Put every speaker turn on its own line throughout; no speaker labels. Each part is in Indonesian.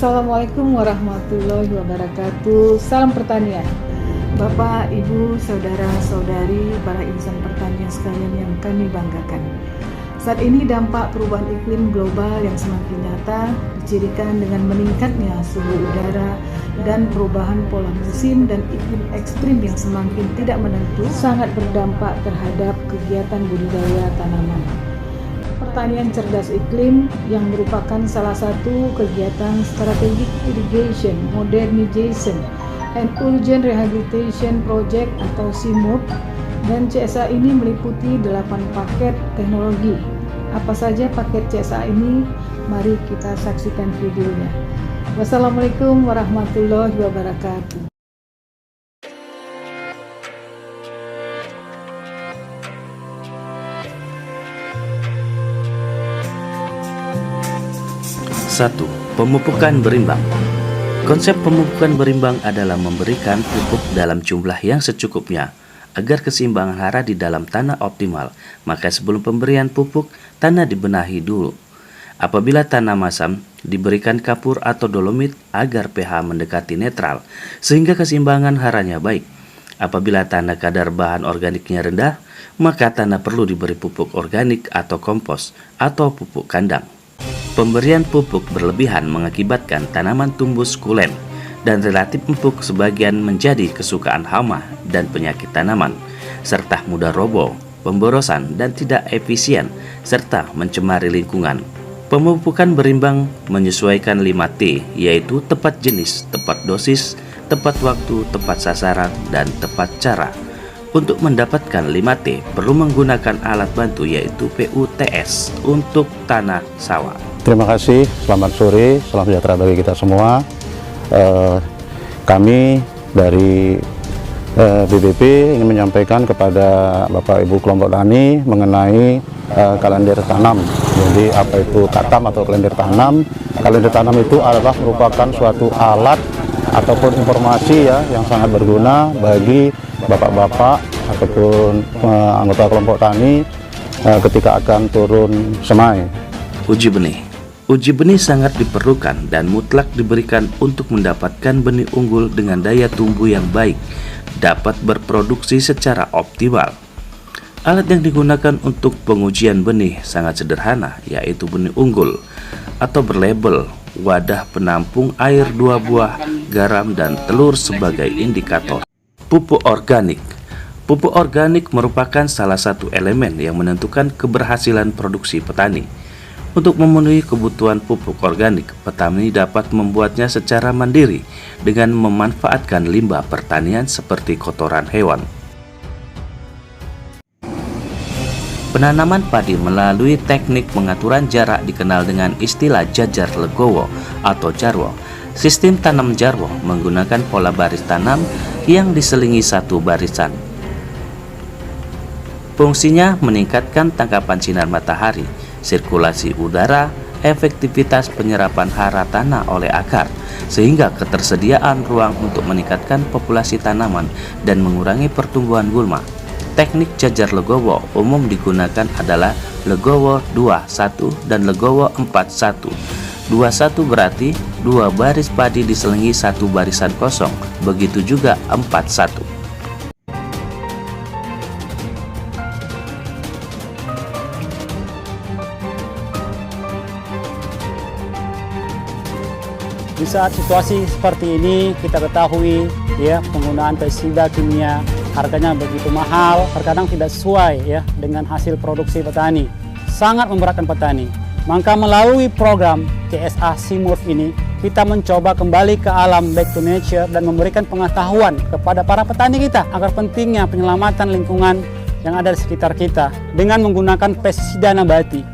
Assalamualaikum warahmatullahi wabarakatuh. Salam pertanian. Bapak, Ibu, Saudara-saudari, para insan pertanian sekalian yang kami banggakan. Saat ini dampak perubahan iklim global yang semakin nyata dicirikan dengan meningkatnya suhu udara dan perubahan pola musim dan iklim ekstrim yang semakin tidak menentu sangat berdampak terhadap kegiatan budidaya tanaman. Pertanian cerdas iklim yang merupakan salah satu kegiatan strategic irrigation modernization and urgent rehabilitation project atau SIMUP, dan CSA ini meliputi 8 paket teknologi. Apa saja paket CSA ini? Mari kita saksikan videonya. Wassalamualaikum warahmatullahi wabarakatuh.
Satu, pemupukan berimbang. Konsep pemupukan berimbang adalah memberikan pupuk dalam jumlah yang secukupnya agar keseimbangan hara di dalam tanah optimal. Maka sebelum pemberian pupuk, tanah dibenahi dulu. Apabila tanah masam, diberikan kapur atau dolomit agar pH mendekati netral sehingga keseimbangan haranya baik. Apabila tanah kadar bahan organiknya rendah, maka tanah perlu diberi pupuk organik atau kompos atau pupuk kandang. Pemberian pupuk berlebihan mengakibatkan tanaman tumbuh sukulen dan relatif empuk, sebagian menjadi kesukaan hama dan penyakit tanaman, serta mudah roboh, pemborosan dan tidak efisien, serta mencemari lingkungan. Pemupukan berimbang menyesuaikan 5T, yaitu tepat jenis, tepat dosis, tepat waktu, tepat sasaran, dan tepat cara. Untuk mendapatkan 5T perlu menggunakan alat bantu yaitu PUTS untuk tanah sawah.
Terima kasih, selamat sore, salam sejahtera bagi kita semua. Kami dari BBP ingin menyampaikan kepada Bapak Ibu kelompok tani mengenai kalender tanam. Jadi apa itu katam atau kalender tanam? Kalender tanam itu adalah merupakan suatu alat ataupun informasi ya yang sangat berguna bagi bapak-bapak ataupun anggota kelompok tani ketika akan turun semai.
Uji benih. Uji benih sangat diperlukan dan mutlak diberikan untuk mendapatkan benih unggul dengan daya tumbuh yang baik, dapat berproduksi secara optimal. Alat yang digunakan untuk pengujian benih sangat sederhana, yaitu benih unggul atau berlabel wadah penampung air 2 buah, garam dan telur sebagai indikator. Pupuk organik. Pupuk organik merupakan salah satu elemen yang menentukan keberhasilan produksi petani. Untuk memenuhi kebutuhan pupuk organik, petani dapat membuatnya secara mandiri dengan memanfaatkan limbah pertanian seperti kotoran hewan. Penanaman padi melalui teknik pengaturan jarak dikenal dengan istilah jajar legowo atau jarwo. Sistem tanam jarwo menggunakan pola baris tanam yang diselingi satu barisan. Fungsinya meningkatkan tangkapan sinar matahari, sirkulasi udara, efektivitas penyerapan hara tanah oleh akar, sehingga ketersediaan ruang untuk meningkatkan populasi tanaman dan mengurangi pertumbuhan gulma. Teknik jajar legowo umum digunakan adalah legowo 21 dan legowo 41. 21 berarti 2 baris padi diselingi 1 barisan kosong, begitu juga 41.
Di saat situasi seperti ini kita ketahui ya penggunaan pestisida kimia harganya begitu mahal, terkadang tidak sesuai ya dengan hasil produksi petani. Sangat memberatkan petani. Maka melalui program CSA SIMUP ini kita mencoba kembali ke alam, back to nature, dan memberikan pengetahuan kepada para petani kita agar pentingnya penyelamatan lingkungan yang ada di sekitar kita dengan menggunakan pestisida nabati.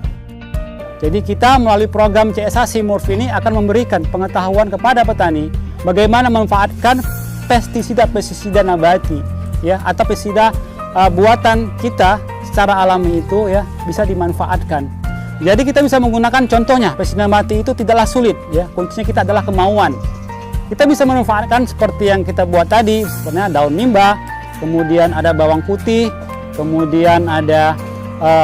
Jadi kita melalui program CSA SIMUP ini akan memberikan pengetahuan kepada petani bagaimana memanfaatkan pestisida nabati ya, atau pestisida buatan kita secara alami itu ya bisa dimanfaatkan. Jadi kita bisa menggunakan contohnya pestisida nabati itu tidaklah sulit ya, kuncinya kita adalah kemauan. Kita bisa memanfaatkan seperti yang kita buat tadi, sebenarnya daun mimba, kemudian ada bawang putih, kemudian ada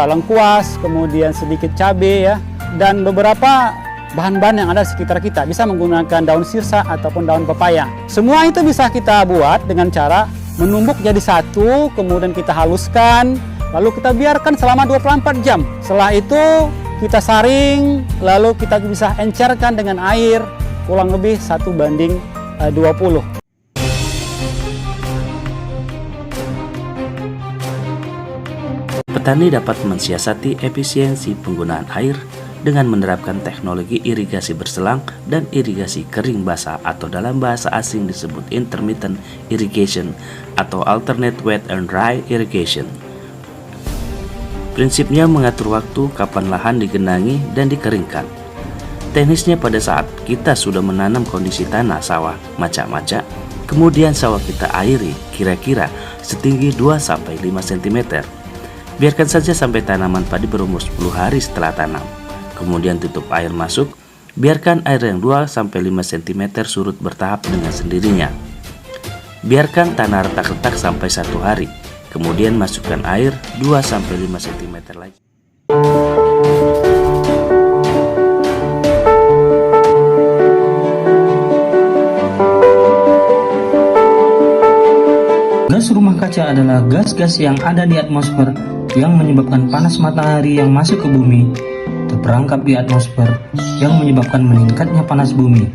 lengkuas, kemudian sedikit cabai ya, dan beberapa bahan-bahan yang ada di sekitar kita. Bisa menggunakan daun sirsa ataupun daun pepaya. Semua itu bisa kita buat dengan cara menumbuk jadi satu, kemudian kita haluskan, lalu kita biarkan selama 24 jam. Setelah itu kita saring, lalu kita bisa encerkan dengan air kurang lebih 1:20.
Petani dapat mensiasati efisiensi penggunaan air dengan menerapkan teknologi irigasi berselang dan irigasi kering basah atau dalam bahasa asing disebut intermittent irrigation atau alternate wet and dry irrigation. Prinsipnya mengatur waktu kapan lahan digenangi dan dikeringkan. Teknisnya pada saat kita sudah menanam kondisi tanah sawah macak-macak, kemudian sawah kita airi kira-kira setinggi 2-5 cm. Biarkan saja sampai tanaman padi berumur 10 hari setelah tanam. Kemudian tutup air masuk, biarkan air yang 2-5 cm surut bertahap dengan sendirinya. Biarkan tanah retak-retak sampai 1 hari, kemudian masukkan air 2-5 cm lagi.
Gas rumah kaca adalah gas-gas yang ada di atmosfer yang menyebabkan panas matahari yang masuk ke bumi terperangkap di atmosfer yang menyebabkan meningkatnya panas bumi.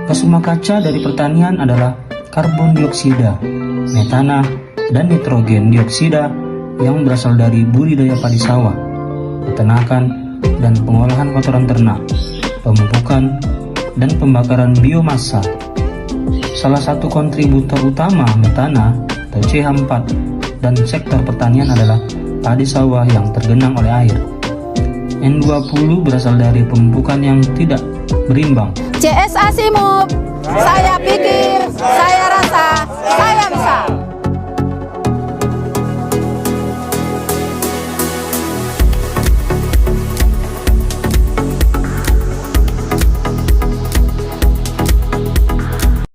Gas rumah kaca dari pertanian adalah karbon dioksida, metana, dan nitrogen dioksida yang berasal dari budidaya padi sawah, peternakan, dan pengolahan kotoran ternak, pemupukan, dan pembakaran biomasa. Salah satu kontributor utama metana atau CH4 dan sektor pertanian adalah padi sawah yang tergenang oleh air. N20 berasal dari pemupukan yang tidak berimbang.
CSA Simub, saya pikir